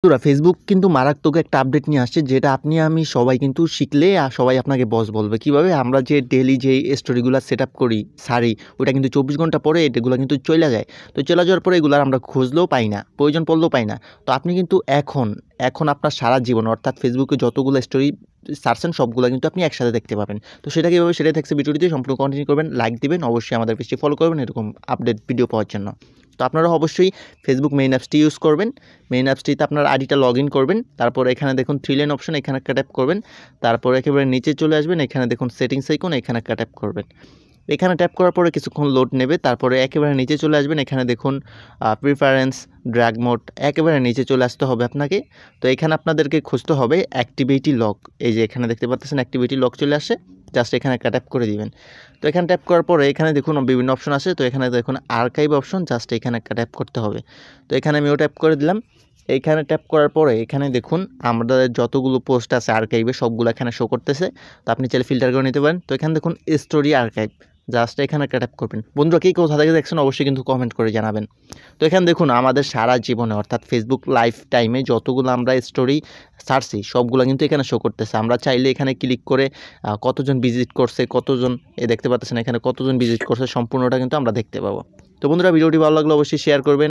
বন্ধুরা ফেসবুক কিন্তু মারাত্মক একটা আপডেট নিয়ে আসছে, যেটা আপনি আমি সবাই কিন্তু শিখলে সবাই আপনাকে বস বলবে। কিভাবে আমরা যে ডেইলি যে স্টোরিগুলো সেট আপ করি সারি, ওটা কিন্তু 24 ঘন্টা পরে এগুলো কিন্তু চলে যায়। তো চলে যাওয়ার পরে এগুলো আমরা খুঁজলেও পাই না, প্রয়োজন পড়লেও পাই না। তো আপনি কিন্তু এখন আপনার সারা জীবন অর্থাৎ ফেসবুকে যতগুলো স্টোরি সার্চেন সবগুলো কিন্তু আপনি একসাথে দেখতে পাবেন। তো সেটা কীভাবে, সেটাই থাকছে ভিডিওটিতে, সম্পূর্ণ কন্টিনিউ করবেন, লাইক দিবেন, অবশ্যই আমাদের পেজটি ফলো করবেন এরকম আপডেট ভিডিও পাওয়ার জন্য। তো আপনারা অবশ্যই ফেসবুক মেইন অ্যাপসটি ইউজ করবেন। মেইন অ্যাপসটিতে আপনার আইডিটা লগ ইন করবেন। তারপর এখানে দেখুন 3 লাইন অপশন, এখানে একটা ট্যাপ করবেন। তারপর একেবারে নিচে চলে আসবেন, এখানে দেখুন সেটিংস আইকন, এখানে একটা ট্যাপ করবেন। এখানে ট্যাপ করার পরে কিছুক্ষণ লোড নেবে। তারপরে একেবারে নিচে চলে আসবেন, এখানে দেখুন প্রিফারেন্স, ড্র্যাগ মোড, একেবারে নিচে চলে আসতে হবে আপনাকে। তো এখানে আপনাদেরকে খুঁজতে হবে অ্যাক্টিভিটি লক। এই যে এখানে দেখতে পাচ্ছেন অ্যাক্টিভিটি লক চলে আসে, জাস্ট এখানে একটা ট্যাপ করে দিবেন। তো এখানে ট্যাপ করার পরে এখানে দেখুন বিভিন্ন অপশন আছে। তো এখানে দেখুন আর্কাইভ অপশন, জাস্ট এখানে একটা ট্যাপ করতে হবে। তো এখানে আমিও ট্যাপ করে দিলাম। এইখানে ট্যাপ করার পরে এখানে দেখুন আমাদের যতগুলো পোস্ট আছে আর্কাইভে সবগুলো এখানে শো করতেছে। তো আপনি চাইলে ফিল্টার করে নিতে পারেন। তো এখানে দেখুন স্টোরি আর্কাইভ, জাস্ট এখানে একটা ট্যাপ করবেন। বন্ধুরা কে কোথা থেকে দেখছেন অবশ্যই কিন্তু কমেন্ট করে জানাবেন। তো এখানে দেখুন আমাদের সারা জীবনে অর্থাৎ ফেসবুক লাইফ টাইমে যতগুলো আমরা স্টোরি ছাড়ছি সবগুলো কিন্তু এখানে শো করতেছে। আমরা চাইলে এখানে ক্লিক করে কতজন ভিজিট করছে, কতজন দেখতে পাচ্ছেন এখানে কতজন ভিজিট করছে, সম্পূর্ণটা কিন্তু আমরা দেখতে পাবো। তো বন্ধুরা ভিডিওটি ভালো লাগলে অবশ্যই শেয়ার করবেন।